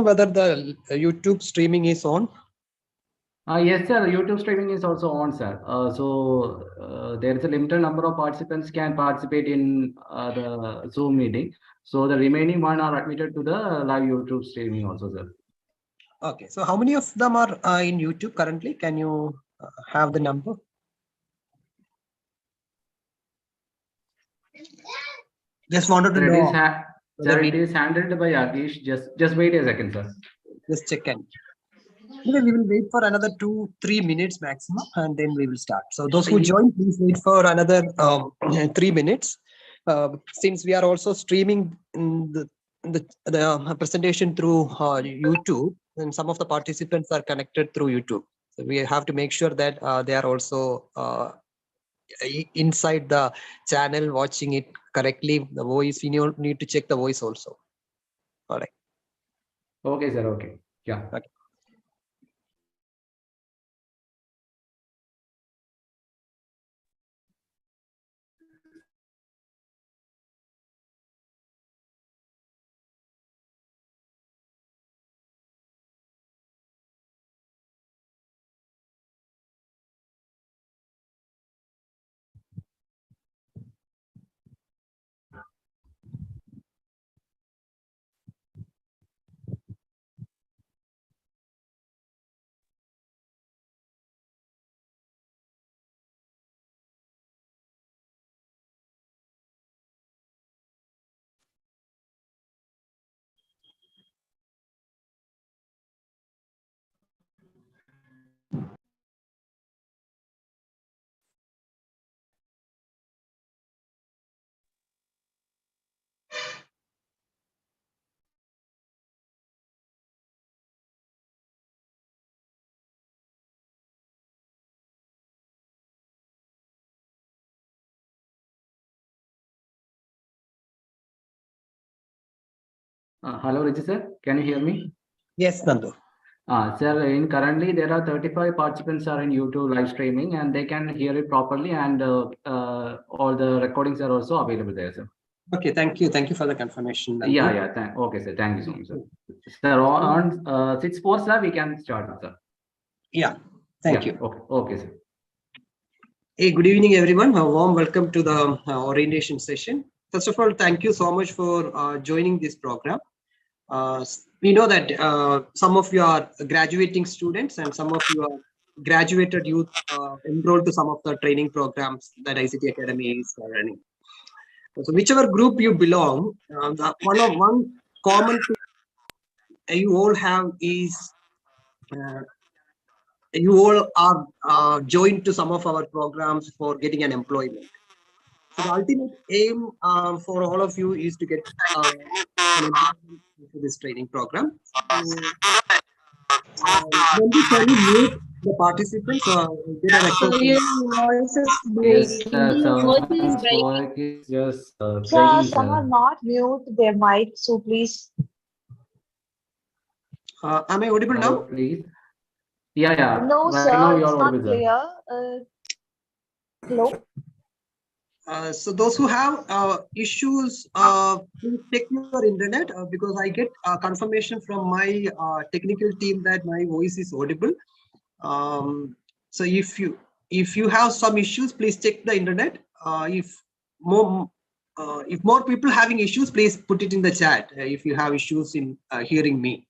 whether the YouTube streaming is on? Yes, sir. YouTube streaming is also on, sir. There is a limited number of participants can participate in the Zoom meeting. So the remaining one are admitted to the live YouTube streaming also, sir. Okay, so how many of them are in YouTube currently? Can you have the number? Just wanted to know. Sir, it is handled by Akish. Just wait a second, sir. Just check in. Anyway, we will wait for another 2-3 minutes maximum, and then we will start. So those who join, please wait for another 3 minutes. Since we are also streaming the presentation through YouTube, and some of the participants are connected through YouTube. So we have to make sure that they are also inside the channel watching it correctly. The voice, we need to check the voice also. All right. Okay, sir. Okay. Yeah. Okay. Hello, Riji sir. Can you hear me? Yes, Nandu. Sir, currently there are 35 participants are in YouTube live streaming, and they can hear it properly, and all the recordings are also available there, sir. Okay, thank you. Thank you for the confirmation, Nandu. Yeah. Okay, sir. Thank you so much, sir. Sir, on 6-4, sir, we can start, sir. Yeah, thank you. Okay, sir. Hey, good evening, everyone. A warm welcome to the orientation session. First of all, thank you so much for joining this program. We know that some of you are graduating students and some of you are graduated youth enrolled to some of the training programs that ICT Academy is running. So whichever group you belong, one common thing you all have is you all are joined to some of our programs for getting an employment. So the ultimate aim for all of you is to get an employment into this training program. When we can mute the participants, get a request. So your voice is breaking. Sir, someone not mute their mic, so please. Am I audible now? Please. Yeah. No, right sir, now it's not clear. Hello. So those who have issues, please check your internet because I get confirmation from my technical team that my voice is audible. So if you have some issues, please check the internet. If more people having issues, please put it in the chat if you have issues in hearing me.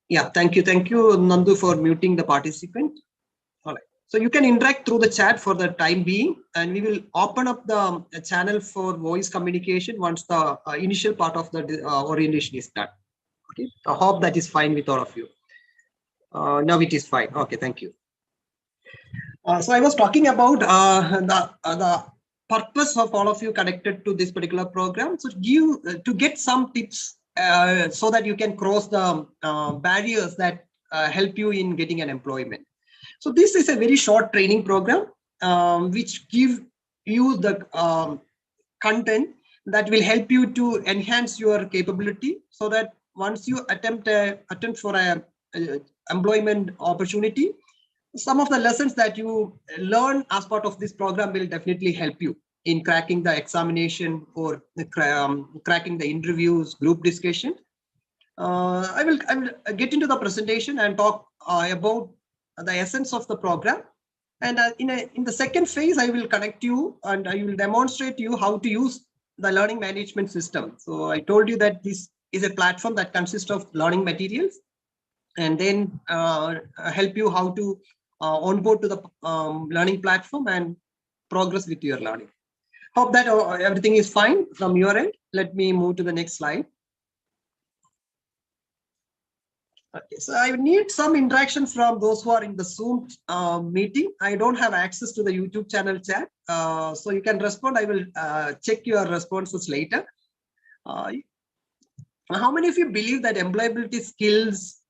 Yeah, thank you, Nandu, for muting the participant. All right. So you can interact through the chat for the time being, and we will open up the channel for voice communication once the initial part of the orientation is done. Okay. I hope that is fine with all of you. Now it is fine. Okay, thank you. So I was talking about the purpose of all of you connected to this particular program. So to get some tips so that you can cross the barriers that help you in getting an employment. So this is a very short training program which give you the content that will help you to enhance your capability, so that once you attempt for a employment opportunity, some of the lessons that you learn as part of this program will definitely help you in cracking the examination or cracking the interviews, group discussion. I will get into the presentation and talk about the essence of the program. And in the second phase, I will connect you and I will demonstrate you how to use the learning management system. So I told you that this is a platform that consists of learning materials, and then help you how to onboard to the learning platform and progress with your learning. Hope that everything is fine from your end. Let me move to the next slide. Okay, so I need some interaction from those who are in the Zoom meeting. I don't have access to the YouTube channel chat, so you can respond. I will check your responses later. How many of you believe that employability skills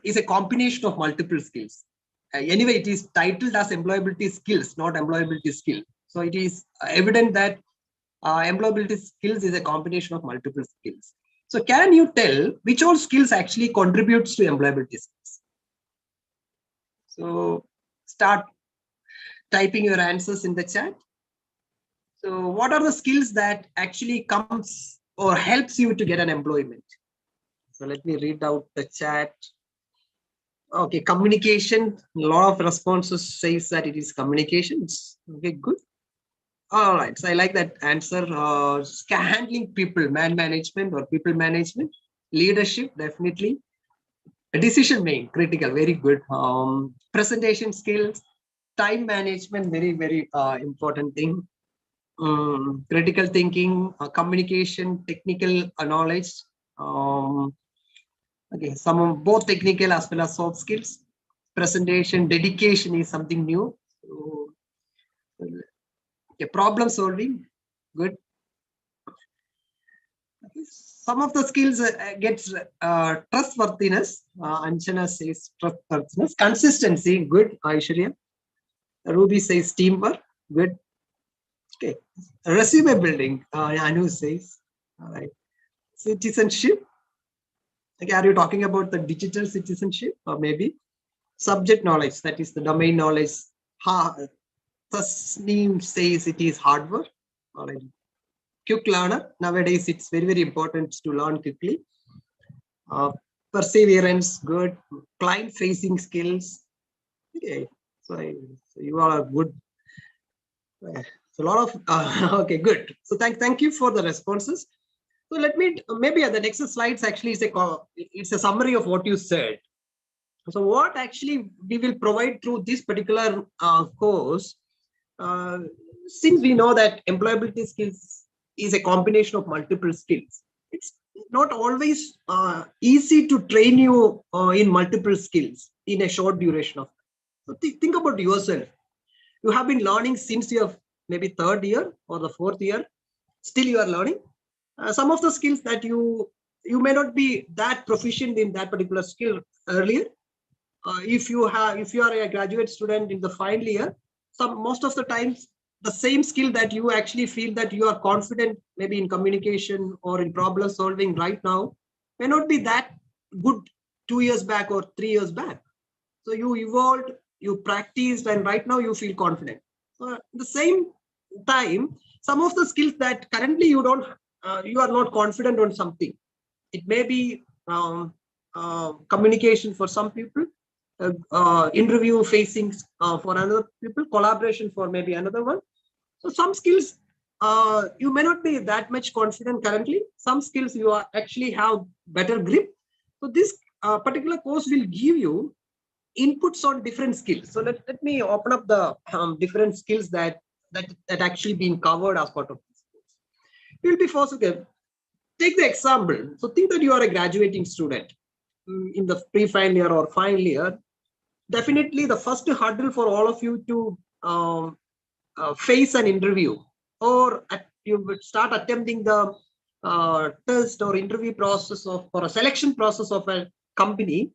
is a combination of multiple skills? Anyway, it is titled as employability skills, not employability skill. So it is evident that employability skills is a combination of multiple skills. So can you tell which all skills actually contributes to employability skills? So start typing your answers in the chat. So what are the skills that actually comes or helps you to get an employment? So let me read out the chat. Okay, communication. A lot of responses says that it is communications. Okay, good. All right, so I like that answer. Handling people, man management or people management, leadership, definitely. Decision making, critical, very good. Presentation skills, time management, very important thing. Critical thinking, communication, technical knowledge. Okay, both technical as well as soft skills. Presentation, dedication is something new. So, okay, problem solving, good. Okay, some of the skills gets trustworthiness. Anjana says trustworthiness. Consistency, good. Aishwarya. Ruby says teamwork, good. Okay, resume building. Anu says, all right. Citizenship. Okay, are you talking about the digital citizenship or maybe subject knowledge? That is the domain knowledge. Tasneem says it is hard work. All right. Quick learner. Nowadays, it's very important to learn quickly. Perseverance, good. Client-facing skills. Okay, so you are good. So a lot of okay, good. So thank you for the responses. So let me maybe the next slides actually is it's a summary of what you said. So what actually we will provide through this particular course, since we know that employability skills is a combination of multiple skills, it's not always easy to train you in multiple skills in a short duration of time. So think about yourself. You have been learning since your maybe third year or the fourth year. Still you are learning. Some of the skills that you may not be that proficient in that particular skill earlier. If you are a graduate student in the final year, most of the times the same skill that you actually feel that you are confident maybe in communication or in problem solving right now may not be that good 2 years back or 3 years back. So you evolved, you practiced, and right now you feel confident. So at the same time, some of the skills that currently you are not confident on something. It may be communication for some people, interview facing for another people, collaboration for maybe another one. So some skills you may not be that much confident currently. Some skills you actually have better grip. So this particular course will give you inputs on different skills. So let me open up the different skills that actually being covered as part of this course. You'll be forced to take the example. So think that you are a graduating student in the pre-final year or final year. Definitely the first hurdle for all of you to face an interview, or you would start attempting the test or interview process or a selection process of a company.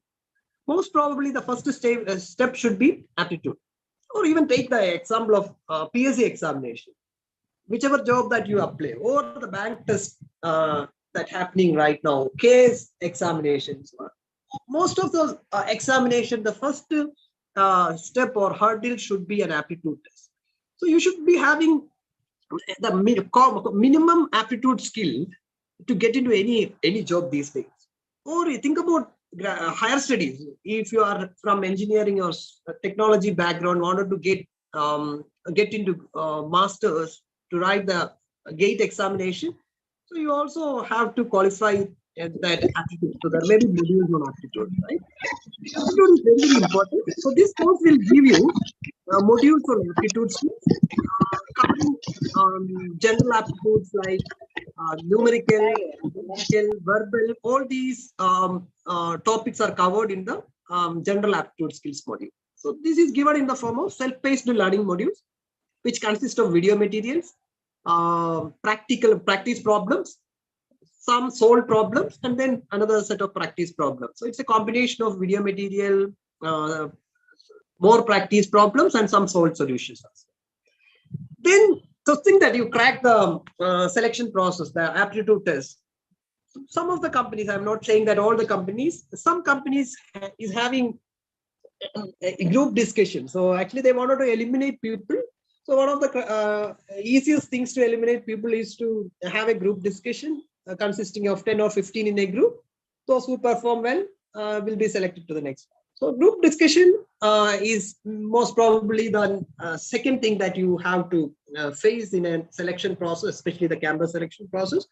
Most probably the first step should be aptitude, or even take the example of PSC examination, whichever job that you apply, or the bank test that happening right now, case examinations. Most of those examination, the first step or hurdle should be an aptitude test. So you should be having the minimum aptitude skill to get into any job these days. Or you think about higher studies. If you are from engineering or technology background, wanted to get into masters to write the gate examination, so you also have to qualify that aptitude. So there may be modules on aptitude, right? Aptitude is very, very important. So this course will give you modules on aptitude skills, covering general aptitudes like numerical, verbal, all these topics are covered in the general aptitude skills module. So this is given in the form of self-paced learning modules, which consist of video materials, practical practice problems, some solved problems, and then another set of practice problems. So it's a combination of video material, more practice problems, and some solved solutions. Then the thing that you crack the selection process, the aptitude test. Some of the companies, I'm not saying that all the companies, some companies is having a group discussion. So actually they wanted to eliminate people. So one of the easiest things to eliminate people is to have a group discussion consisting of 10 or 15 in a group. Those who perform well will be selected to the next. So group discussion is most probably the second thing that you have to face in a selection process, especially the campus selection process.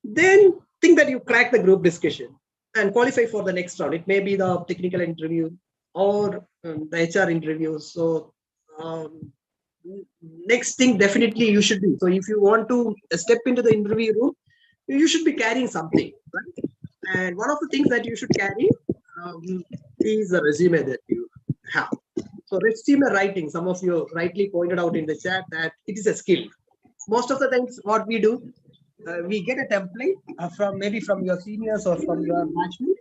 Then think that you crack the group discussion and qualify for the next round. It may be the technical interview or the HR interview. So next thing definitely you should do. So if you want to step into the interview room, you should be carrying something, right? And one of the things that you should carry is a resume that you have. So resume writing, some of you rightly pointed out in the chat that it is a skill. Most of the times what we do, we get a template from your seniors or from your management,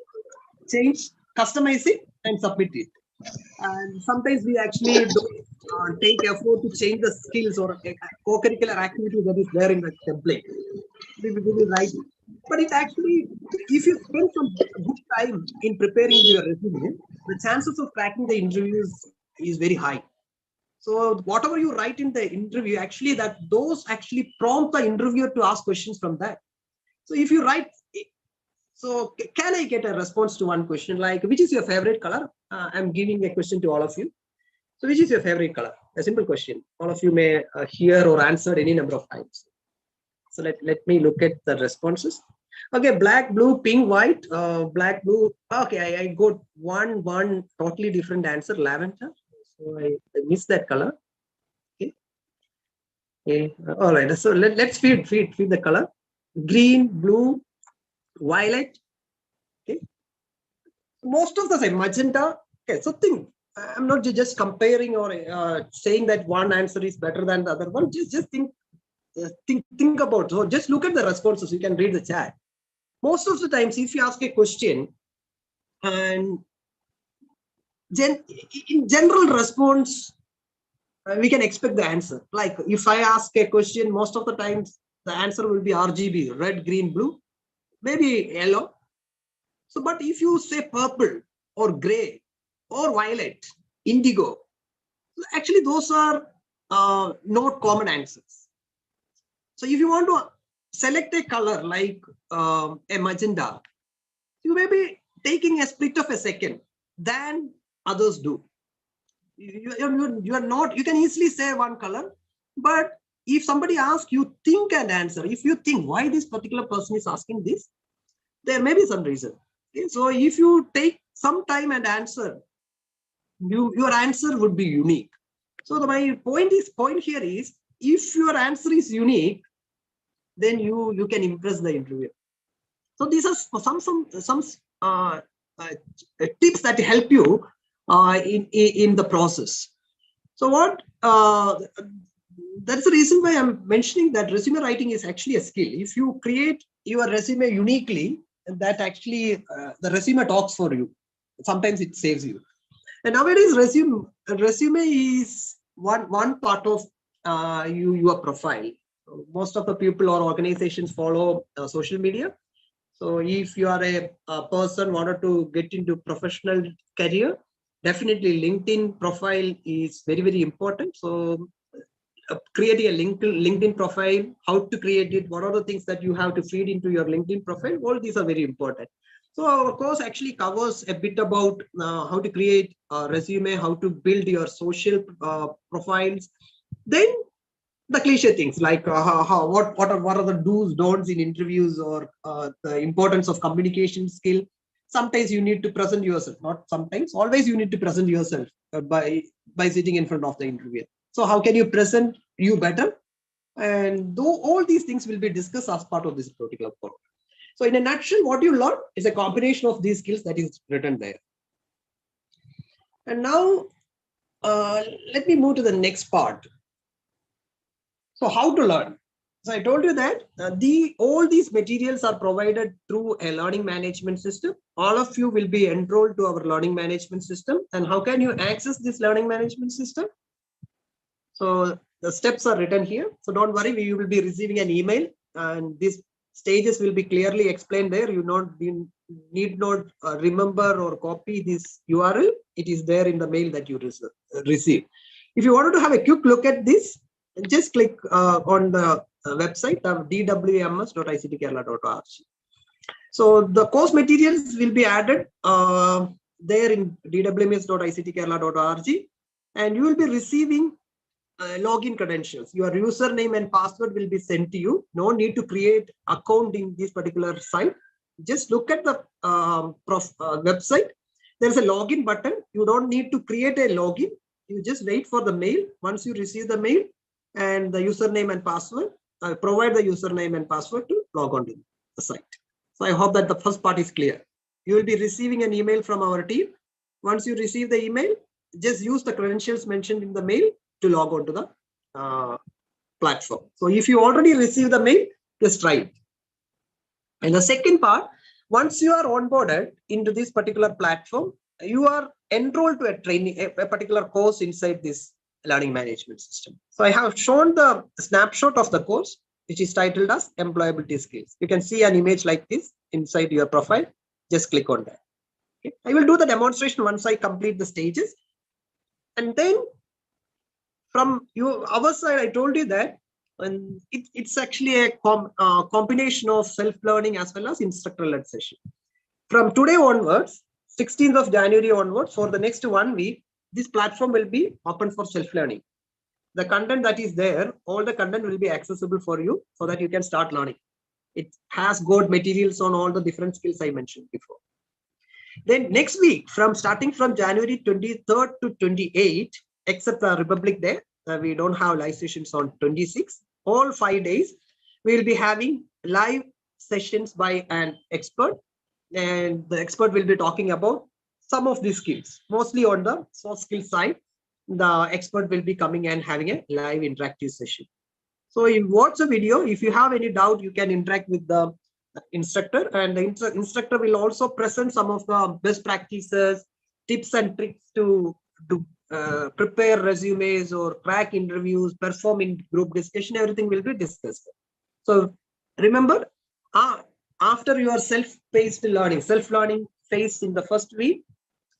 change, customize it and submit it. And sometimes we actually don't take effort to change the skills or co-curricular activity that is there in the template. We will write it. But it actually, if you spend some good time in preparing your resume, the chances of cracking the interviews is very high. So whatever you write in the interview, actually those actually prompt the interviewer to ask questions from that. So if you write, so can I get a response to one question like, which is your favorite color? I'm giving a question to all of you. So which is your favorite color? A simple question. All of you may hear or answer any number of times. So let me look at the responses. Okay, black, blue, pink, white, black, blue. Okay, I got one totally different answer, lavender. So I missed that color. Okay. Okay. All right. So let's feed the color. Green, blue, violet. Okay. Most of the same magenta. Okay. So I'm not just comparing or saying that one answer is better than the other one. Just think about. So just look at the responses. You can read the chat. Most of the times, if you ask a question and in general response, we can expect the answer. Like if I ask a question, most of the times the answer will be RGB, red, green, blue, maybe yellow. So, but if you say purple or gray or violet, indigo, actually those are not common answers. So if you want to select a color like a magenta, you may be taking a split of a second than others do. You are not, you can easily say one color, but if somebody asks you, think and answer. If you think why this particular person is asking this, there may be some reason. Okay? So if you take some time and answer, your answer would be unique. So my point here is, if your answer is unique, then you can impress the interviewer. So these are some tips that help you in the process. So what that's the reason why I'm mentioning that resume writing is actually a skill. If you create your resume uniquely, that actually the resume talks for you. Sometimes it saves you. And nowadays resume is one part of your profile. Most of the people or organizations follow social media. So if you are a person wanted to get into professional career, definitely LinkedIn profile is very, very important. So creating a LinkedIn profile, how to create it, what are the things that you have to feed into your LinkedIn profile. All these are very important. So our course actually covers a bit about how to create a resume, how to build your social profiles. Then the cliche things like what are the do's, don'ts in interviews, or the importance of communication skill. Sometimes you need to present yourself, not sometimes, always you need to present yourself by sitting in front of the interviewer. So how can you present you better? And though all these things will be discussed as part of this particular program. So in a nutshell, what you learn is a combination of these skills that is written there. And now let me move to the next part. So how to learn? So I told you that all these materials are provided through a learning management system. All of you will be enrolled to our learning management system. And how can you access this learning management system? So the steps are written here. So don't worry, you will be receiving an email, and these stages will be clearly explained there. You need not remember or copy this URL. It is there in the mail that you receive. If you wanted to have a quick look at this, just click on the website of dwms.ictkerala.org. So the course materials will be added there in dwms.ictkerala.org, and you will be receiving login credentials. Your username and password will be sent to you. No need to create account in this particular site. Just look at the website. There's a login button. You don't need to create a login. You just wait for the mail. Once you receive the mail and the username and password, provide the username and password to log on to the site. So I hope that the first part is clear. You will be receiving an email from our team. Once you receive the email, just use the credentials mentioned in the mail to log on to the platform. So if you already received the mail, just try it. And the second part, once you are onboarded into this particular platform, you are enrolled to a training, a particular course inside this learning management system. So I have shown the snapshot of the course, which is titled as Employability Skills. You can see an image like this inside your profile. Just click on that. Okay. I will do the demonstration once I complete the stages. And then from our side, I told you that it's actually a combination of self-learning as well as instructor-led session. From today onwards, 16th of January onwards, for the next 1 week, this platform will be open for self-learning. The content that is there, all the content will be accessible for you so that you can start learning. It has got materials on all the different skills I mentioned before. Then next week, starting from January 23rd to 28th, except the Republic Day, we don't have live sessions on 26. All 5 days, we will be having live sessions by an expert, and the expert will be talking about some of these skills, mostly on the soft skill side. The expert will be coming and having a live interactive session. So you watch the video. If you have any doubt, you can interact with the instructor, and the instructor will also present some of the best practices, tips and tricks to prepare resumes or crack interviews, perform in group discussion. Everything will be discussed. So remember, after your self-paced learning, self-learning phase in the first week,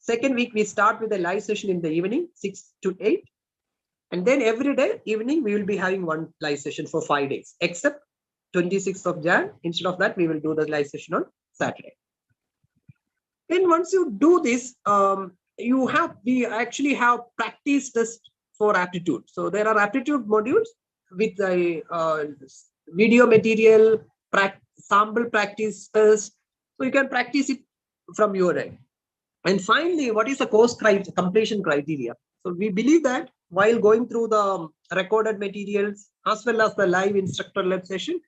second week we start with a live session in the evening, 6 to 8. And then every day evening, we will be having one live session for 5 days, except 26th of Jan. Instead of that, we will do the live session on Saturday. And once you do this, we actually have practice test for aptitude. So there are aptitude modules with a video material, sample practice test. So you can practice it from your end. And finally, what is the course completion criteria? So we believe that while going through the recorded materials as well as the live instructor-led session,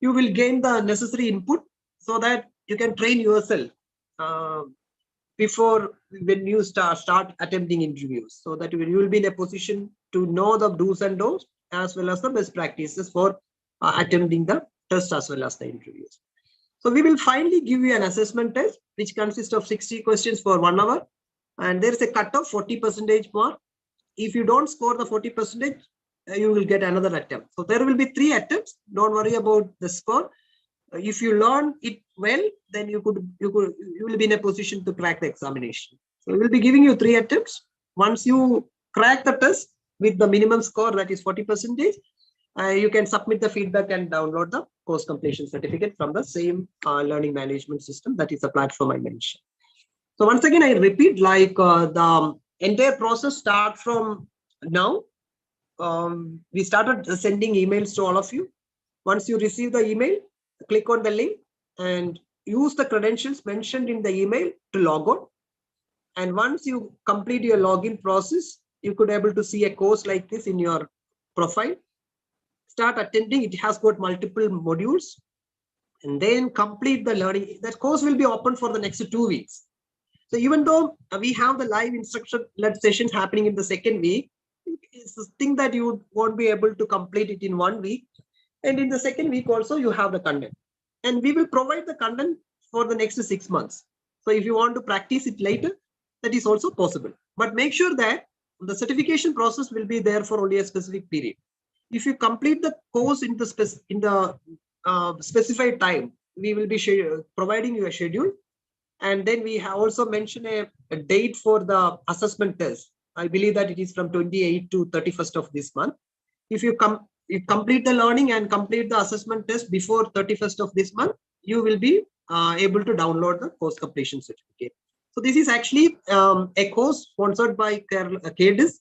you will gain the necessary input so that you can train yourself before when you start attempting interviews, so that you will be in a position to know the do's and don'ts as well as the best practices for attempting the test as well as the interviews. So we will finally give you an assessment test, which consists of 60 questions for 1 hour. And there is a cut of 40% mark. If you don't score the 40%, you will get another attempt. So there will be 3 attempts. Don't worry about the score. If you learn it well, then you will be in a position to crack the examination. So we will be giving you 3 attempts. Once you crack the test, with the minimum score, that is 40%, you can submit the feedback and download the course completion certificate from the same learning management system. That is the platform I mentioned. So once again, I repeat, like the entire process start from now. We started sending emails to all of you. Once you receive the email, click on the link and use the credentials mentioned in the email to log on. And once you complete your login process, you could able to see a course like this in your profile. Start attending. It has got multiple modules, and then complete the learning. That course will be open for the next 2 weeks. So even though we have the live instruction-led sessions happening in the second week, it's a thing that you won't be able to complete it in 1 week. And in the second week also, you have the content. And we will provide the content for the next 6 months. So if you want to practice it later, that is also possible. But make sure that the certification process will be there for only a specific period. If you complete the course in the specified time, we will be providing you a schedule. And then we have also mentioned a date for the assessment test. I believe that it is from 28th to 31st of this month. If you complete the learning and complete the assessment test before 31st of this month, you will be able to download the course completion certificate. So this is actually a course sponsored by KDIS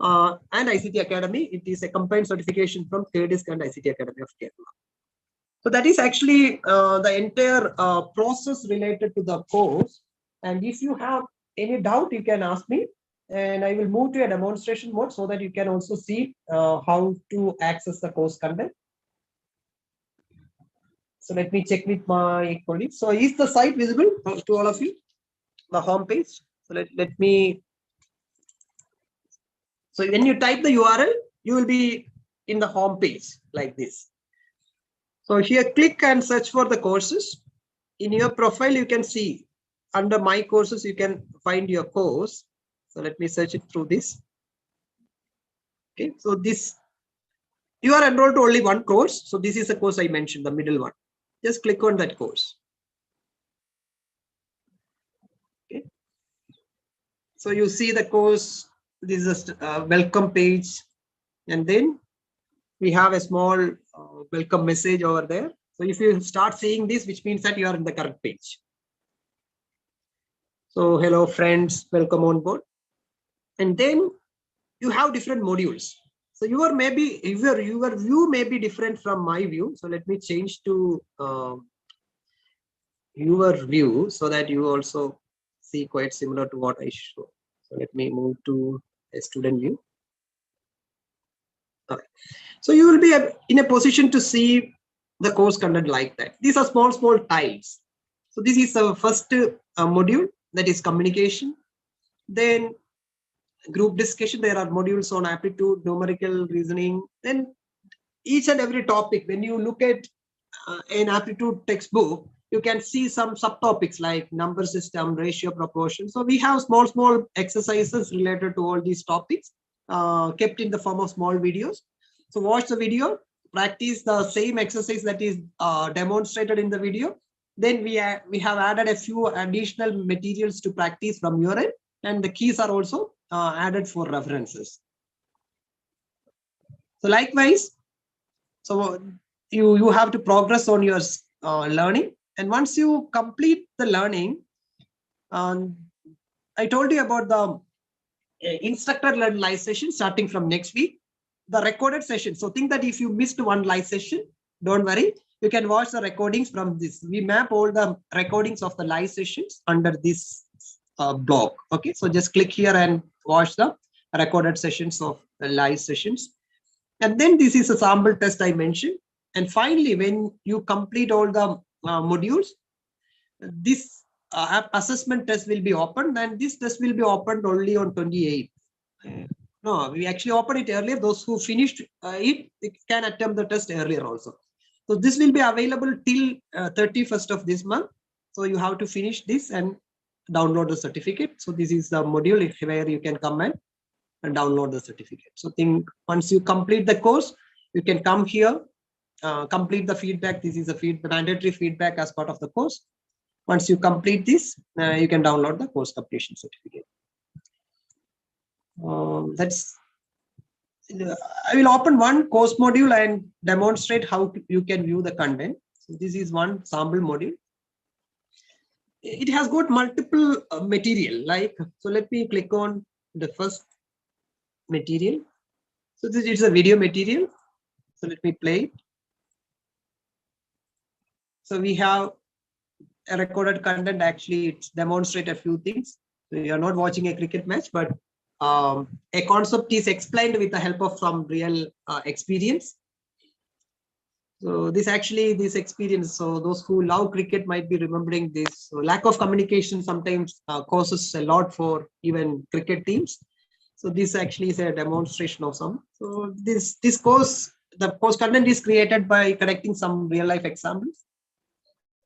and ICT Academy. It is a combined certification from KDIS and ICT Academy of Kerala. So that is actually the entire process related to the course. And if you have any doubt, you can ask me. And I will move to a demonstration mode so that you can also see how to access the course content. So let me check with my colleagues. So is the site visible to all of you? The home page. So let me. So when you type the URL, you will be in the home page like this. So here, click and search for the courses. In your profile, you can see under my courses, you can find your course. So let me search it through this. Okay, so this, you are enrolled to only one course. So this is the course I mentioned, the middle one. Just click on that course. Okay. So you see the course, this is a welcome page. And then we have a small welcome message over there. So if you start seeing this, which means that you are in the correct page. So hello friends, welcome on board. And then you have different modules. So your view may be different from my view. So let me change to your view so that you also see quite similar to what I show. So let me move to a student view. Okay. So you will be in a position to see the course content like that. These are small tiles. So this is the first module, that is communication. Then group discussion, there are modules on aptitude, numerical reasoning. Then each and every topic, when you look at an aptitude textbook, you can see some subtopics like number system, ratio, proportion. So we have small exercises related to all these topics kept in the form of small videos. So watch the video, practice the same exercise that is demonstrated in the video. Then we have added a few additional materials to practice from your end, and the keys are also added for references. So likewise, so you have to progress on your learning. And once you complete the learning, I told you about the instructor-led live session starting from next week. The recorded session. So think that if you missed one live session, don't worry. You can watch the recordings from this. We map all the recordings of the live sessions under this blog. Okay, so just click here and watch the recorded sessions of the live sessions. And then this is a sample test I mentioned. And finally, when you complete all the modules, this assessment test will be opened, and this test will be opened only on 28th. No, we actually opened it earlier. Those who finished it can attempt the test earlier also. So this will be available till 31st of this month. So you have to finish this and download the certificate. So this is the module where you can come and download the certificate. So once you complete the course, you can come here, complete the feedback. This is the mandatory feedback as part of the course. Once you complete this, you can download the course completion certificate. I will open one course module and demonstrate how you can view the content. So this is one sample module. It has got multiple material, like, so let me click on the first material. So this is a video material. So let me play it. So we have a recorded content. Actually, it's demonstrate a few things. So you are not watching a cricket match, but a concept is explained with the help of some real experience. So this experience, so those who love cricket might be remembering this. So lack of communication sometimes causes a lot for even cricket teams. So this actually is a demonstration of some. So this course, the course content is created by connecting some real life examples.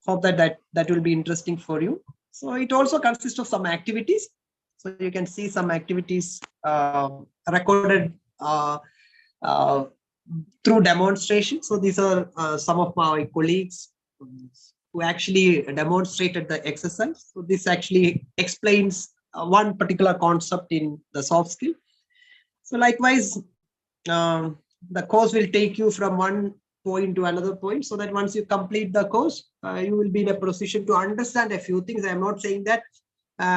Hope that will be interesting for you. So it also consists of some activities. So you can see some activities recorded through demonstration. So these are some of my colleagues who actually demonstrated the exercise. So this actually explains one particular concept in the soft skill. So likewise, the course will take you from one point to another point, so that once you complete the course, you will be in a position to understand a few things. I am not saying that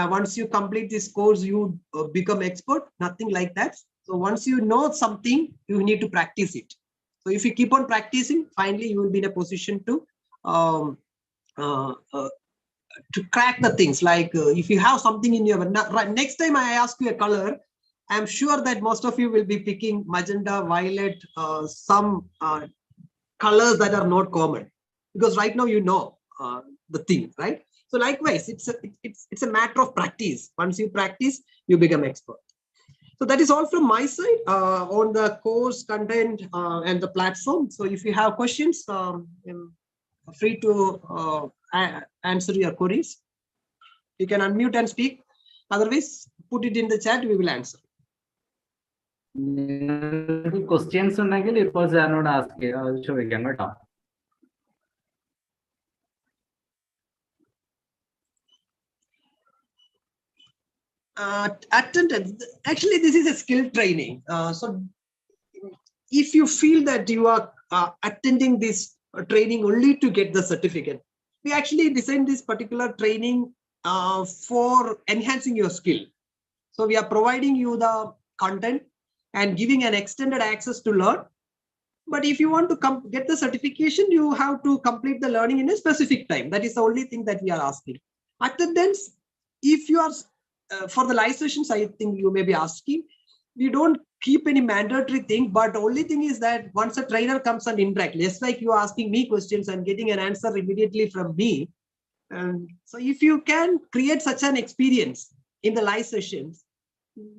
once you complete this course, you become expert, nothing like that. So once you know something, you need to practice it. So if you keep on practicing, finally you will be in a position to crack the things. Like if you have something in your next time I ask you a color, I'm sure that most of you will be picking magenta, violet, some colors that are not common, because right now you know the thing, right? So likewise, it's a matter of practice. Once you practice, you become expert. So that is all from my side on the course content and the platform. So if you have questions, free to answer your queries. You can unmute and speak. Otherwise, put it in the chat, we will answer. Questions ഉണ്ടെങ്കിൽ ഇപ്പോൾ സാറിനോട് ask ചോദിക്കാം കേട്ടോ. Attendance. Actually, this is a skill training. So if you feel that you are attending this training only to get the certificate, we actually designed this particular training for enhancing your skill. So we are providing you the content and giving an extended access to learn. But if you want to get the certification, you have to complete the learning in a specific time. That is the only thing that we are asking. Attendance, if you are for the live sessions, I think you may be asking, we don't keep any mandatory thing, but the only thing is that once a trainer comes and interact, just like you are asking me questions and getting an answer immediately from me. So if you can create such an experience in the live sessions,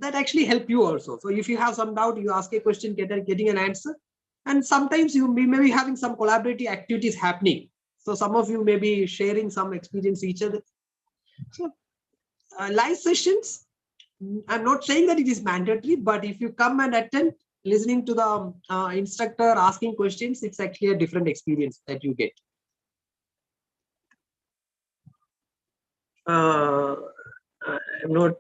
that actually help you also. So if you have some doubt, you ask a question, getting an answer. And sometimes you may be having some collaborative activities happening. So some of you may be sharing some experience each other. So live sessions, I'm not saying that it is mandatory, but if you come and attend, listening to the instructor asking questions, it's actually a different experience that you get. I'm not.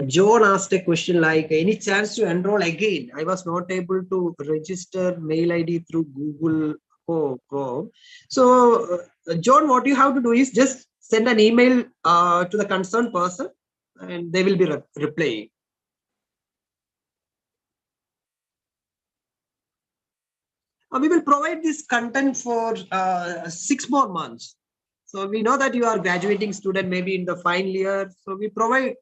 John asked a question like, any chance to enroll again? I was not able to register mail ID through Google Chrome. So John, what you have to do is just send an email to the concerned person and they will be replying. We will provide this content for 6 more months. So we know that you are graduating student, maybe in the final year. So we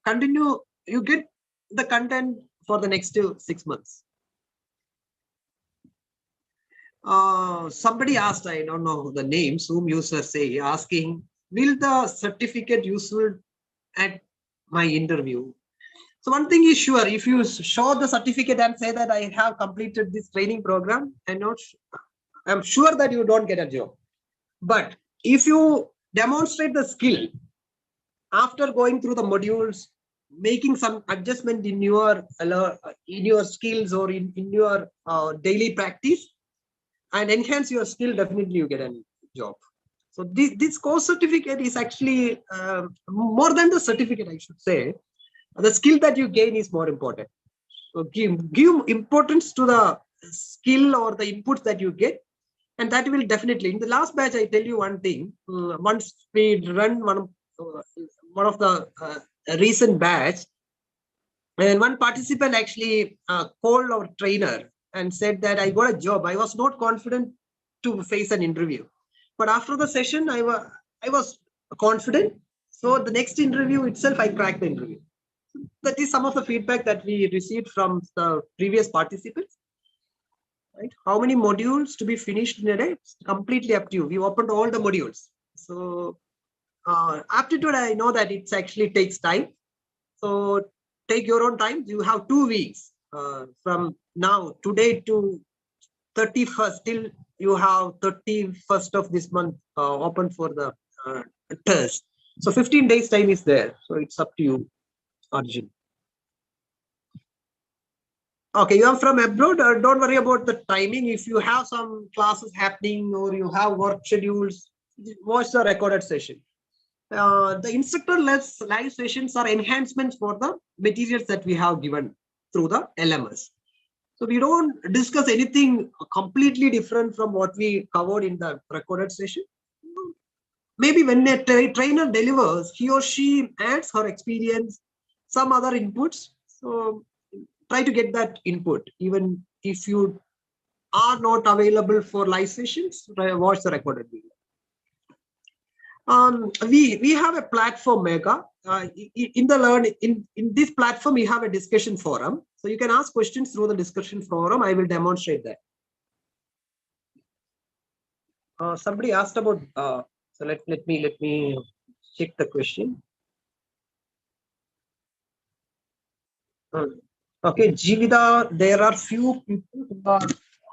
continue, you get the content for the next 6 months. Somebody asked, I don't know the name, Zoom user say, asking, will the certificate useful at my interview? So one thing is sure, if you show the certificate and say that I have completed this training program, I'm sure that you don't get a job. But if you demonstrate the skill after going through the modules, making some adjustment in your skills or in your daily practice and enhance your skill, definitely you get a job. So this course certificate is actually more than the certificate, I should say. The skill that you gain is more important. So give importance to the skill or the inputs that you get, and that will definitely. In the last batch, I tell you one thing. Once we run one of the recent batch, and one participant actually called our trainer and said that I got a job. I was not confident to face an interview, but after the session, I was confident. So the next interview itself, I cracked the interview. That is some of the feedback that we received from the previous participants. Right? How many modules to be finished in a day? It's completely up to you. We opened all the modules. So aptitude, I know that it actually takes time. So take your own time. You have 2 weeks from now, today to 31st, till you have 31st of this month open for the test. So 15 days time is there. So it's up to you, Arjun. Okay, you are from abroad. Don't worry about the timing. If you have some classes happening or you have work schedules, watch the recorded session. The instructor-less live sessions are enhancements for the materials that we have given through the LMS. So we don't discuss anything completely different from what we covered in the recorded session. Maybe when a trainer delivers, he or she adds her experience, some other inputs. So try to get that input, even if you are not available for live sessions. Watch the recorded video. We have a platform, Mega. In this platform, we have a discussion forum. So you can ask questions through the discussion forum. I will demonstrate that. Somebody asked about. So let me check the question. Okay, Jivida, there are few people who are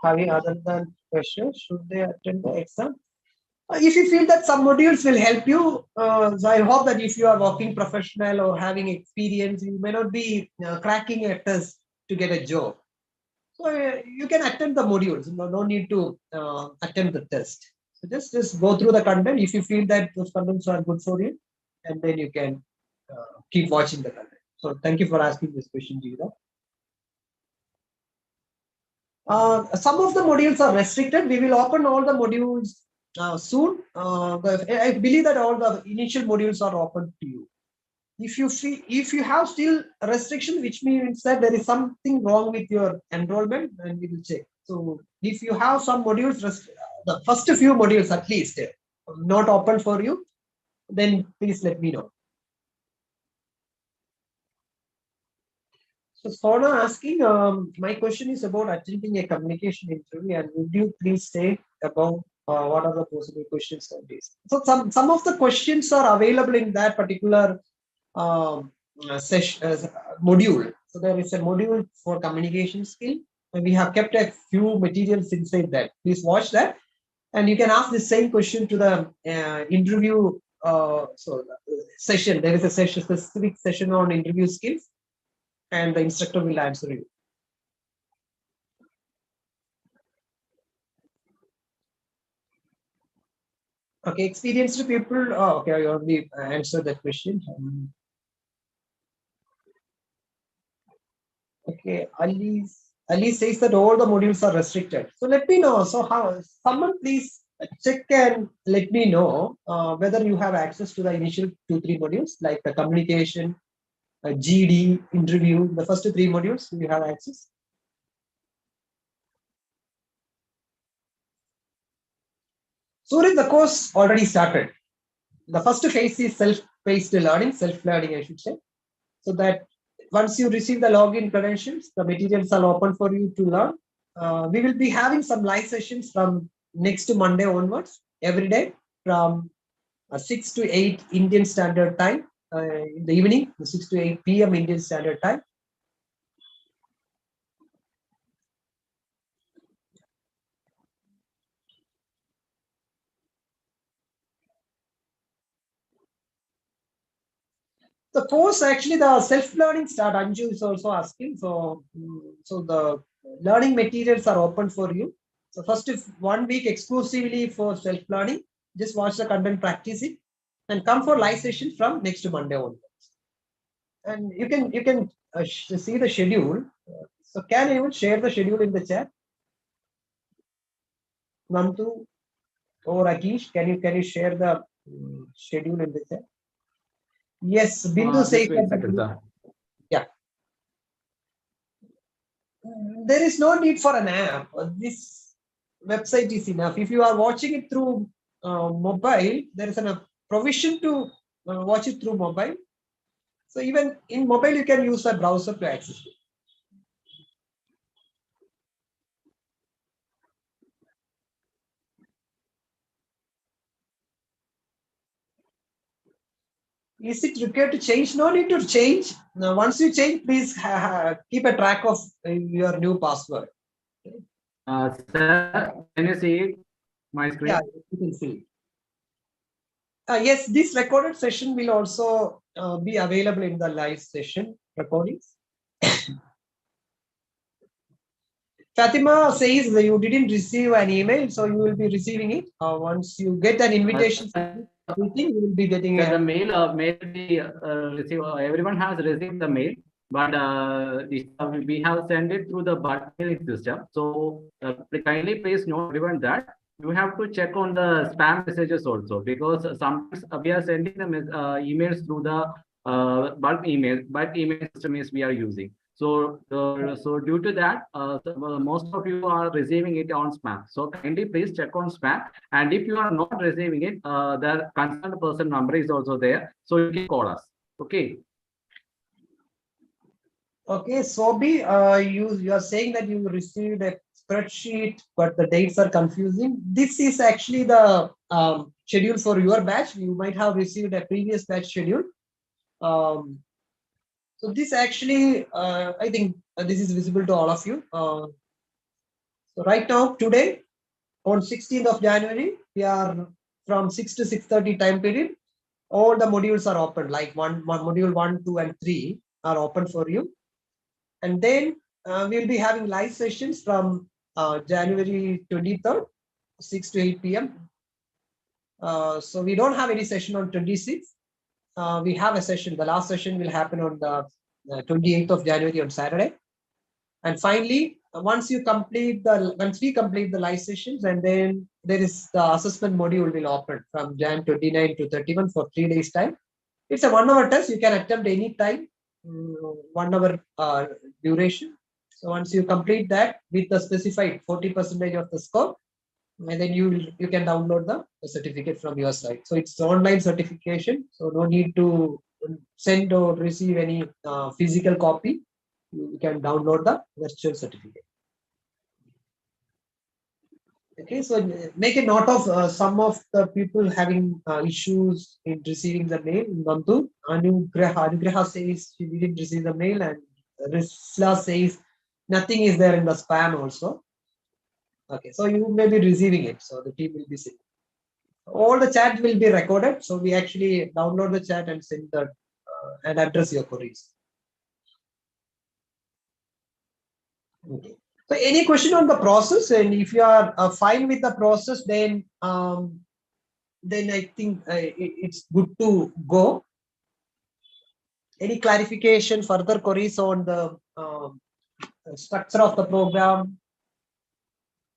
having other than questions. Should they attend the exam? If you feel that some modules will help you, so I hope that if you are working professional or having experience, you may not be cracking a test to get a job. So you can attend the modules. No need to attempt the test. So just go through the content. If you feel that those contents are good for you, and then you can keep watching the content. So thank you for asking this question, Jivida. Some of the modules are restricted. We will open all the modules soon. I believe that all the initial modules are open to you. If you have still a restriction, which means that there is something wrong with your enrollment, then we will check. So if you have some modules, the first few modules at least not open for you, then please let me know. So Sona asking, my question is about attending a communication interview, and would you please say about what are the possible questions on this? So some of the questions are available in that particular session module. So there is a module for communication skill, and we have kept a few materials inside that. Please watch that, and you can ask the same question to the interview. Session. There is a session, specific session on interview skills, and the instructor will answer you. Okay, experienced people. Oh, okay, I already answered that question. Okay, Ali says that all the modules are restricted. So let me know. So how? Someone please check and let me know whether you have access to the initial 2-3 modules like the communication, GD, interview. The first 3 modules you have access. So the course already started. The first phase is self-paced learning, self-learning, I should say. So that once you receive the login credentials, the materials are open for you to learn. We will be having some live sessions from next Monday onwards, every day from 6 to 8 Indian Standard Time in the evening, 6 to 8 p.m. Indian Standard Time. The course actually, the self-learning start. Anju is also asking. So the learning materials are open for you. So first, if 1 week exclusively for self-learning, just watch the content, practice it, and come for live session from next Monday onwards. And you can see the schedule. So can anyone share the schedule in the chat? Nandu or Akish, can you share the schedule in the chat? Yes, Bindu says Just wait a that second, sir. yeah. There is no need for an app. This website is enough. If you are watching it through mobile, there is a provision to watch it through mobile. So even in mobile, you can use a browser to access it. Is it required to change? No need to change. Now, once you change, please keep a track of your new password. Sir, can you see it? My screen? Yeah, you can see. Yes, this recorded session will also be available in the live session recordings. Fatima says that you didn't receive an email, so you will be receiving it. Once you get an invitation, you will be getting So a the mail we receive. Everyone has received the mail, but we have sent it through the bulk mailing system. So kindly please note everyone that you have to check on the spam messages also, because sometimes we are sending the emails through the bulk email system is we are using. So due to that, most of you are receiving it on spam. So kindly please check on spam. And if you are not receiving it, the concerned person number is also there. So you can call us. Okay. Okay, Sobi, you are saying that you received a spreadsheet, but the dates are confusing. This is actually the schedule for your batch. You might have received a previous batch schedule. So this actually, I think this is visible to all of you. So right now, today, on 16th of January, we are from 6 to 6:30 time period. All the modules are open, like one module 1, 2, and 3 are open for you. And then we'll be having live sessions from January 23rd, 6 to 8 p.m. So we don't have any session on 26th. We have a session. The last session will happen on the 28th of January on Saturday. And finally, once we complete the live sessions, and then there is the assessment module will open from Jan 29 to 31 for 3 days time. It's a 1 hour test. You can attempt any time, 1 hour duration. So once you complete that with the specified 40% of the score, and then you can download the certificate from your site. So it's online certification. So no need to send or receive any physical copy. You can download the virtual certificate. Okay, so make a note of some of the people having issues in receiving the mail. Nandu, Anugraha says she didn't receive the mail, and Risla says nothing is there in the spam also. Okay, so you may be receiving it, so the team will be seeing. All the chat will be recorded, so we actually download the chat and send the and address your queries. Okay. So any question on the process, and if you are fine with the process, then I think it's good to go. Any clarification, further queries on the structure of the program?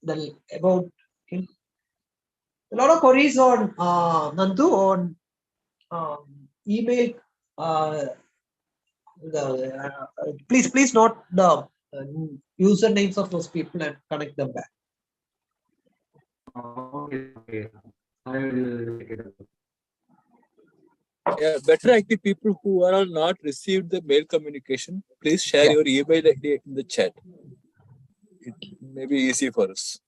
About okay. A lot of queries on Nandu on email. Please note the usernames of those people and connect them back. Okay. I will take it up. Yeah, better active people who are not received the mail communication, please share your email ID in the chat. It may be easy for us.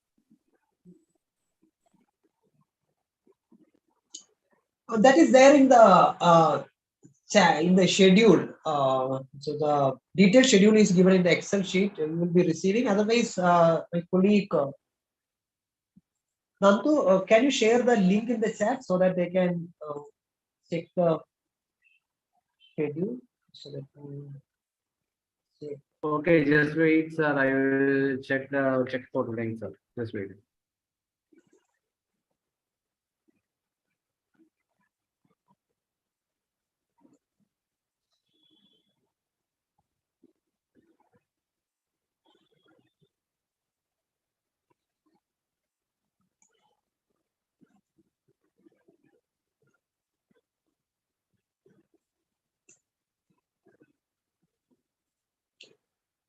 That is there in the schedule. So the detailed schedule is given in the Excel sheet. You will be receiving. Otherwise, my colleague Nantu, can you share the link in the chat so that they can check the schedule? So that Okay, just wait, sir. I will check for the link, sir. Just wait.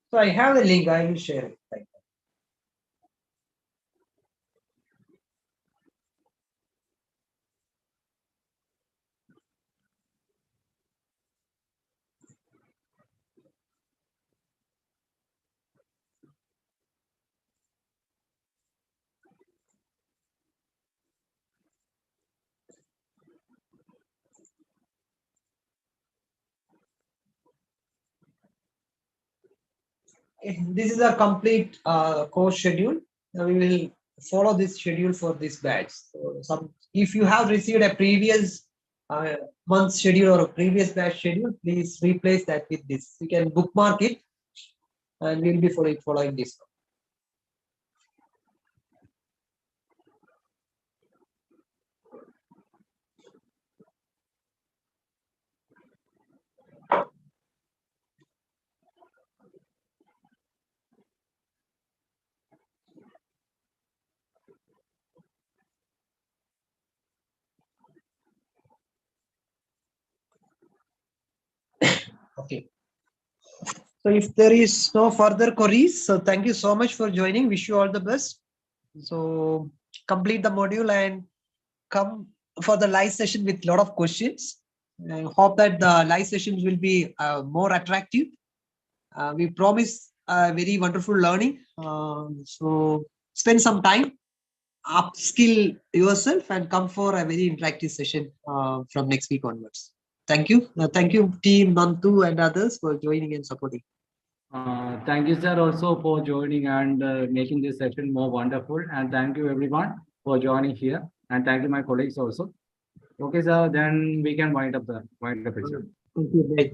So I have the link. I will share it. Right. This is a complete course schedule. We will follow this schedule for this batch. So if you have received a previous month schedule or a previous batch schedule, please replace that with this. You can bookmark it, and we'll be following this. Okay. So if there is no further queries, so thank you so much for joining. Wish you all the best. So complete the module and come for the live session with a lot of questions. I hope that the live sessions will be more attractive. We promise very wonderful learning. So spend some time, upskill yourself, and come for a very interactive session from next week onwards. Thank you. Thank you, team Nantu and others for joining and supporting. Thank you, sir, also for joining and making this session more wonderful. And thank you, everyone, for joining here. And thank you, my colleagues also. Okay, sir, then we can wind up it, sir. Thank you. Bye.